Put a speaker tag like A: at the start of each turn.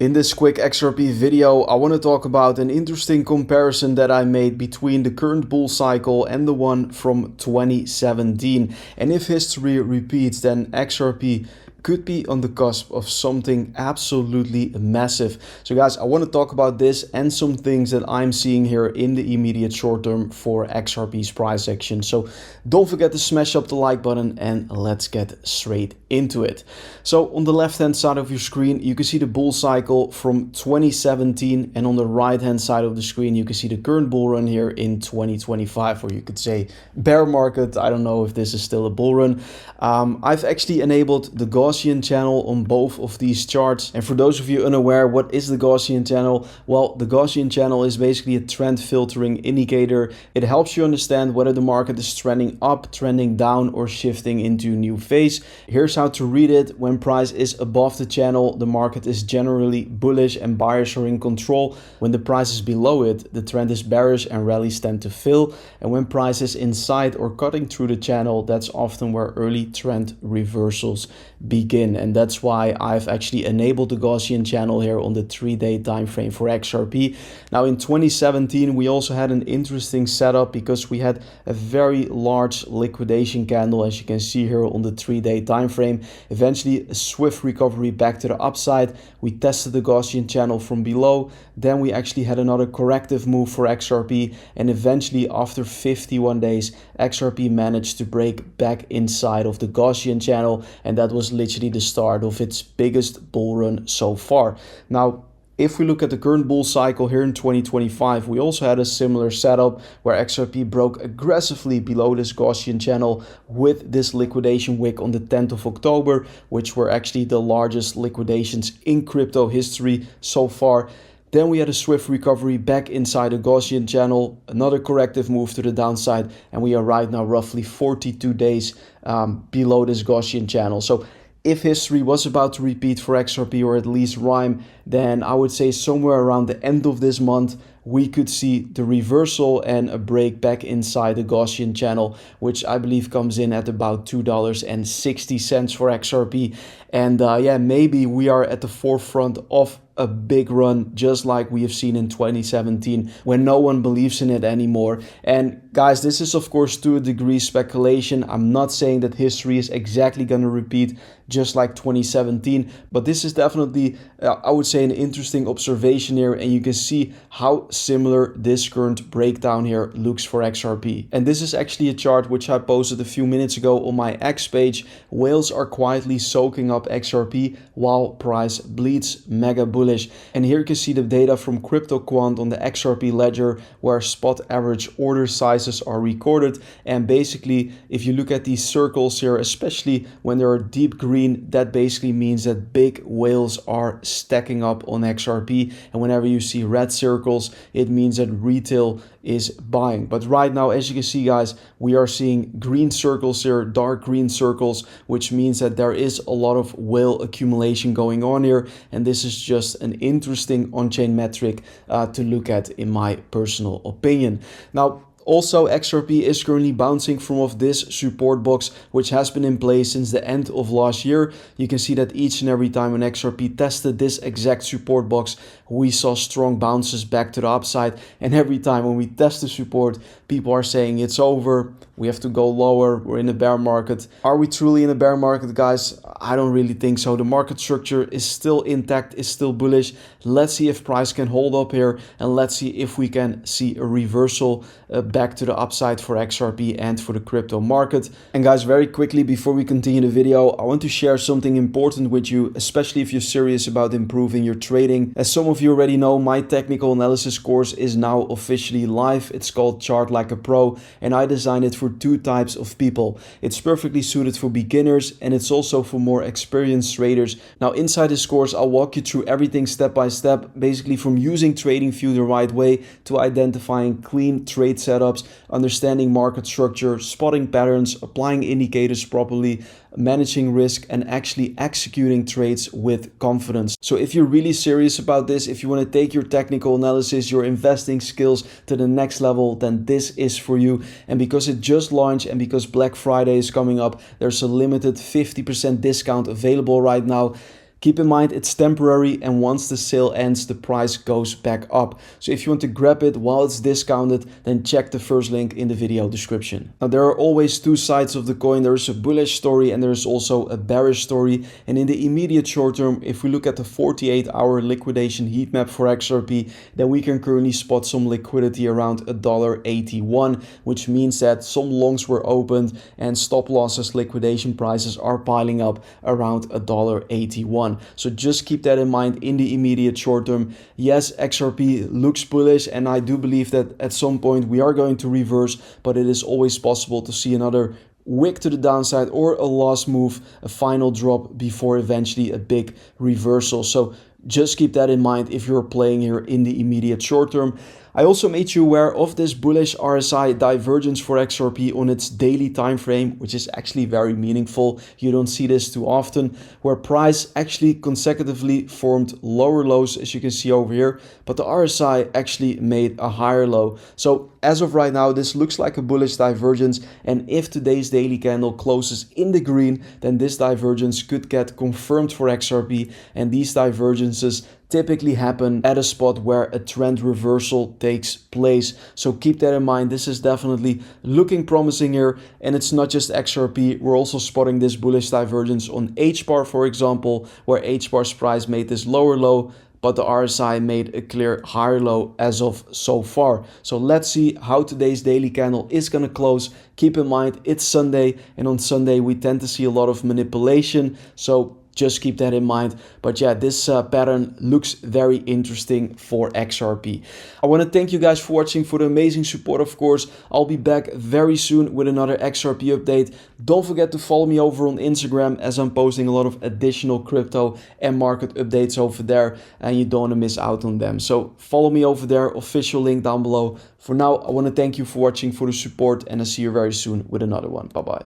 A: In this quick XRP video, I want to talk about an interesting comparison that I made between the current bull cycle and the one from 2017. And if history repeats, then XRP could be on the cusp of something absolutely massive. So guys, I want to talk about this and some things that I'm seeing here in the immediate short term for XRP's price action. So don't forget to smash up the like button and let's get straight into it. So on the left hand side of your screen, you can see the bull cycle from 2017, and on the right hand side of the screen, you can see the current bull run here in 2025, or you could say bear market. I don't know if this is still a bull run. I've actually enabled the Gaussian channel on both of these charts. And for those of you unaware, what is the Gaussian channel? Well, the Gaussian channel is basically a trend filtering indicator. It helps you understand whether the market is trending up, trending down, or shifting into a new phase. Here's how to read it. When price is above the channel, the market is generally bullish and buyers are in control. When the price is below it, the trend is bearish and rallies tend to fill. And when price is inside or cutting through the channel, that's often where early trend reversals begin. And that's why I've actually enabled the Gaussian channel here on the 3-day time frame for XRP. Now in 2017, we also had an interesting setup because we had a very large liquidation candle, as you can see here on the 3-day time frame. Eventually a swift recovery back to the upside. We tested the Gaussian channel from below. Then we actually had another corrective move for XRP, and eventually after 51 days, XRP managed to break back inside of the Gaussian channel, and that was literally the start of its biggest bull run so far. Now, if we look at the current bull cycle here in 2025, we also had a similar setup where XRP broke aggressively below this Gaussian channel with this liquidation wick on the 10th of October, which were actually the largest liquidations in crypto history so far. Then we had a swift recovery back inside the Gaussian channel, another corrective move to the downside, and we are right now roughly 42 days below this Gaussian channel. So if history was about to repeat for XRP, or at least rhyme, then I would say somewhere around the end of this month, we could see the reversal and a break back inside the Gaussian channel, which I believe comes in at about $2.60 for XRP. And yeah, maybe we are at the forefront of a big run, just like we have seen in 2017 when no one believes in it anymore. And guys, this is of course to a degree speculation. I'm not saying that history is exactly going to repeat just like 2017, but this is definitely, I would say, an interesting observation here, and you can see how similar this current breakdown here looks for XRP. And this is actually a chart which I posted a few minutes ago on my X page. Whales are quietly soaking up XRP while price bleeds mega bullish. And here you can see the data from CryptoQuant on the XRP ledger, where spot average order sizes are recorded. And basically, if you look at these circles here, especially when there are deep green, that basically means that big whales are stacking up on XRP. And whenever you see red circles, it means that retail is buying. But right now, as you can see, guys, we are seeing green circles here, dark green circles, which means that there is a lot of whale accumulation going on here. And this is just an interesting on-chain metric to look at, in my personal opinion. Now, also, XRP is currently bouncing from off this support box, which has been in place since the end of last year. You can see that each and every time when XRP tested this exact support box, we saw strong bounces back to the upside. And every time when we test the support, people are saying it's over, we have to go lower, we're in a bear market. Are we truly in a bear market, guys? I don't really think so. The market structure is still intact, is still bullish. Let's see if price can hold up here, and let's see if we can see a reversal back to the upside for XRP and for the crypto market. And guys, very quickly before we continue the video, I want to share something important with you, especially if you're serious about improving your trading. As some of you already know, my technical analysis course is now officially live. It's called Chart Like a Pro, and I designed it for two types of people. It's perfectly suited for beginners, and it's also for more experienced traders. Now inside this course, I'll walk you through everything step by step, basically from using TradingView the right way to identifying clean trade setups, understanding market structure, spotting patterns, applying indicators properly, managing risk, and actually executing trades with confidence. So if you're really serious about this, if you want to take your technical analysis, your investing skills to the next level, then this is for you. And because it just launched and because Black Friday is coming up, there's a limited 50% discount available right now. Keep in mind it's temporary, and once the sale ends, the price goes back up. So if you want to grab it while it's discounted, then check the first link in the video description. Now there are always two sides of the coin. There is a bullish story and there is also a bearish story. And in the immediate short term, if we look at the 48-hour liquidation heat map for XRP, then we can currently spot some liquidity around $1.81, which means that some longs were opened and stop losses liquidation prices are piling up around $1.81. So just keep that in mind in the immediate short term. Yes, XRP looks bullish, and I do believe that at some point we are going to reverse, but it is always possible to see another wick to the downside or a loss move, a final drop before eventually a big reversal. So just keep that in mind if you're playing here in the immediate short term. I also made you aware of this bullish RSI divergence for XRP on its daily time frame, which is actually very meaningful. You don't see this too often, where price actually consecutively formed lower lows, as you can see over here, but the RSI actually made a higher low. So as of right now, this looks like a bullish divergence, and if today's daily candle closes in the green, then this divergence could get confirmed for XRP, and these divergences typically happen at a spot where a trend reversal takes place. So keep that in mind. This is definitely looking promising here, and it's not just XRP. We're also spotting this bullish divergence on HBAR, for example, where HBAR's price made this lower low, but the RSI made a clear higher low as of so far. So let's see how today's daily candle is going to close. Keep in mind, it's Sunday, and on Sunday we tend to see a lot of manipulation. So just keep that in mind. But yeah, this pattern looks very interesting for XRP. I want to thank you guys for watching, for the amazing support, of course. I'll be back very soon with another XRP update. Don't forget to follow me over on Instagram, as I'm posting a lot of additional crypto and market updates over there, and you don't want to miss out on them. So follow me over there, official link down below. For now, I want to thank you for watching, for the support, and I'll see you very soon with another one. Bye bye.